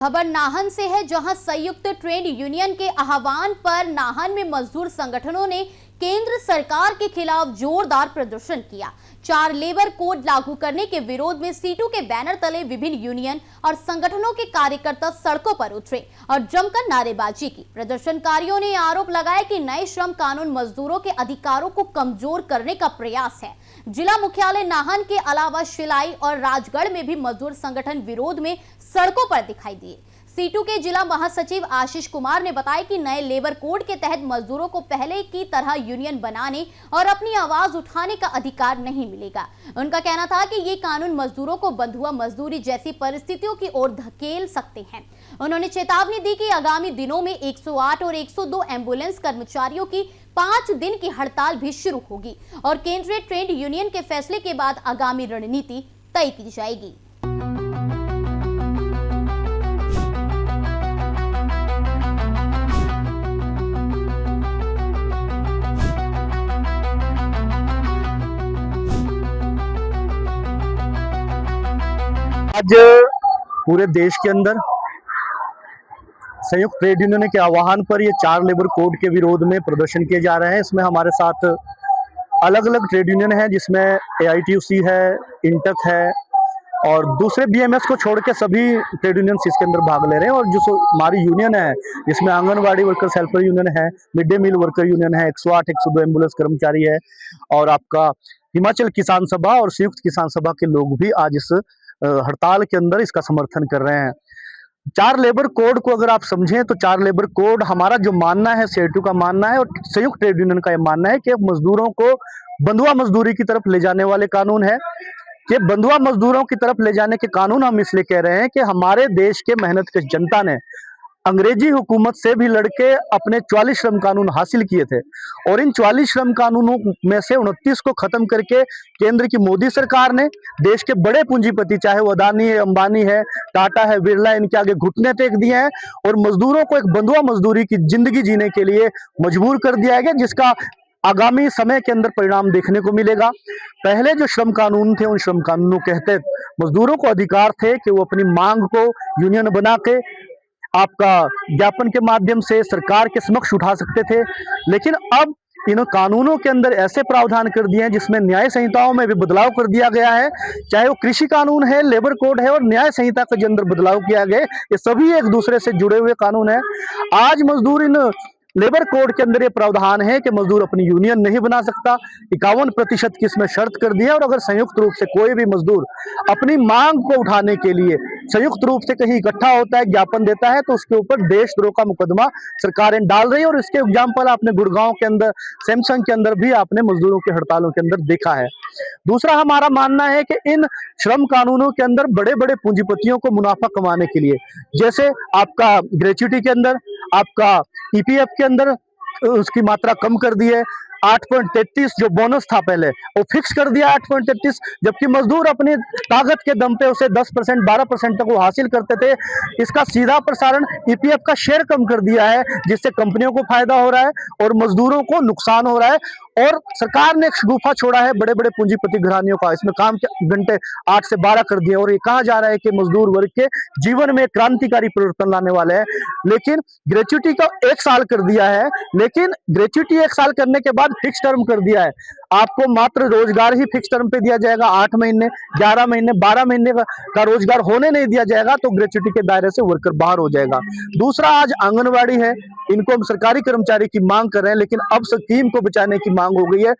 खबर नाहन से है, जहां संयुक्त ट्रेड यूनियन के आह्वान पर नाहन में मजदूर संगठनों ने केंद्र सरकार के खिलाफ जोरदार प्रदर्शन किया। 4 लेबर कोड लागू करने के विरोध में सीटू के बैनर तले विभिन्न यूनियन और संगठनों के कार्यकर्ता सड़कों पर उतरे और जमकर नारेबाजी की। प्रदर्शनकारियों ने आरोप लगाया कि नए श्रम कानून मजदूरों के अधिकारों को कमजोर करने का प्रयास है। जिला मुख्यालय नाहन के अलावा शिलाई और राजगढ़ में भी मजदूर संगठन विरोध में सड़कों पर दिखाई दिए। सीटू के जिला महासचिव आशीष कुमार ने बताया कि नए लेबर कोड के तहत मजदूरों को पहले की तरह यूनियन बनाने और अपनी आवाज उठाने का अधिकार नहीं मिलेगा। उनका कहना था कि ये कानून मजदूरों को बंधुआ मजदूरी जैसी परिस्थितियों की ओर धकेल सकते हैं। उन्होंने चेतावनी दी कि आगामी दिनों में 108 और 102 एम्बुलेंस कर्मचारियों की 5 दिन की हड़ताल भी शुरू होगी और केंद्रीय ट्रेड यूनियन के फैसले के बाद आगामी रणनीति तय की जाएगी। आज पूरे देश के अंदर संयुक्त ट्रेड यूनियन के आह्वान पर ये 4 लेबर कोड के विरोध में प्रदर्शन किए जा रहे हैं। इसमें हमारे साथ अलग अलग ट्रेड यूनियन हैं, जिसमें AITUC है, इंटक है और दूसरे BMS को छोड़ के सभी ट्रेड यूनियंस इसके अंदर भाग ले रहे हैं। और जो हमारी यूनियन है, जिसमें आंगनवाड़ी वर्कर्स हेल्पर यूनियन है, mid day meal worker union है, 108 102 एम्बुलेंस कर्मचारी है और आपका हिमाचल किसान सभा और संयुक्त किसान सभा के लोग भी आज इस हड़ताल के अंदर इसका समर्थन कर रहे हैं। 4 लेबर कोड को अगर आप समझें तो 4 लेबर कोड हमारा जो मानना है, सेटू का मानना है और संयुक्त ट्रेड यूनियन का यह मानना है कि मजदूरों को बंधुआ मजदूरी की तरफ ले जाने वाले कानून है। कि बंधुआ मजदूरों की तरफ ले जाने के कानून हम इसलिए कह रहे हैं कि हमारे देश के मेहनत कश जनता ने अंग्रेजी हुकूमत से भी लड़के अपने 44 श्रम कानून हासिल किए थे और इन 44 श्रम कानूनों में से 29 को खत्म करके केंद्र की मोदी सरकार ने देश के बड़े पूंजीपति, चाहे वो अदानी है, अंबानी है, टाटा है, बिरला, इनके आगे घुटने टेक दिए हैं और मजदूरों को एक बंधुआ मजदूरी की जिंदगी जीने के लिए मजबूर कर दिया गया, जिसका आगामी समय के अंदर परिणाम देखने को मिलेगा। पहले जो श्रम कानून थे, उन श्रम कानूनों के तहत मजदूरों को अधिकार थे कि वो अपनी मांग को यूनियन बना के आपका ज्ञापन के माध्यम से सरकार के समक्ष उठा सकते थे। लेकिन अब इन कानूनों के अंदर ऐसे प्रावधान कर दिए हैं जिसमें न्याय संहिताओं में भी बदलाव कर दिया गया है, चाहे वो कृषि कानून है, लेबर कोड है और न्याय संहिता के अंदर बदलाव किया गया। ये सभी एक दूसरे से जुड़े हुए कानून है। आज मजदूर इन लेबर कोड के अंदर ये प्रावधान है कि मजदूर अपनी यूनियन नहीं बना सकता। 51% की इसमें शर्त कर दी है और अगर संयुक्त रूप से कोई भी मजदूर अपनी मांग को उठाने के लिए संयुक्त रूप से कहीं इकट्ठा होता है, ज्ञापन देता है, तो उसके ऊपर देशद्रोह का मुकदमा सरकारें डाल रही है। और इसके एग्जाम्पल आपने गुड़गांव के अंदर, सैमसंग के अंदर भी आपने मजदूरों की हड़तालों के अंदर देखा है। दूसरा हमारा मानना है कि इन श्रम कानूनों के अंदर बड़े बड़े पूंजीपतियों को मुनाफा कमाने के लिए, जैसे आपका ग्रेच्युटी के अंदर, आपका EPF के अंदर उसकी मात्रा कम कर दी है। 8.33 जो बोनस था पहले वो फिक्स कर दिया 8.33, जबकि मजदूर अपनी ताकत के दम पे उसे 10% 12% तक वो हासिल करते थे। इसका सीधा प्रसारण EPF का शेयर कम कर दिया है, जिससे कंपनियों को फायदा हो रहा है और मजदूरों को नुकसान हो रहा है। और सरकार ने एक शगुफा छोड़ा है बड़े बड़े पूंजीपति घरानियों का, इसमें काम के घंटे 8 से 12 कर दिए और ये कहा जा रहा है कि मजदूर वर्ग के जीवन में क्रांतिकारी परिवर्तन लाने वाले हैं। लेकिन ग्रेच्युटी का 1 साल कर दिया है, लेकिन ग्रेच्युटी 1 साल करने के बाद फिक्स टर्म कर दिया है। आपको मात्र रोजगार ही फिक्स टर्म पे दिया जाएगा, 8 महीने, 11 महीने, 12 महीने का रोजगार होने नहीं दिया जाएगा, तो ग्रेच्युटी के दायरे से वर्कर बाहर हो जाएगा। दूसरा, आज आंगनवाड़ी है, इनको हम सरकारी कर्मचारी की मांग कर रहे हैं, लेकिन अब स्कीम को बचाने की मांग हो गई है।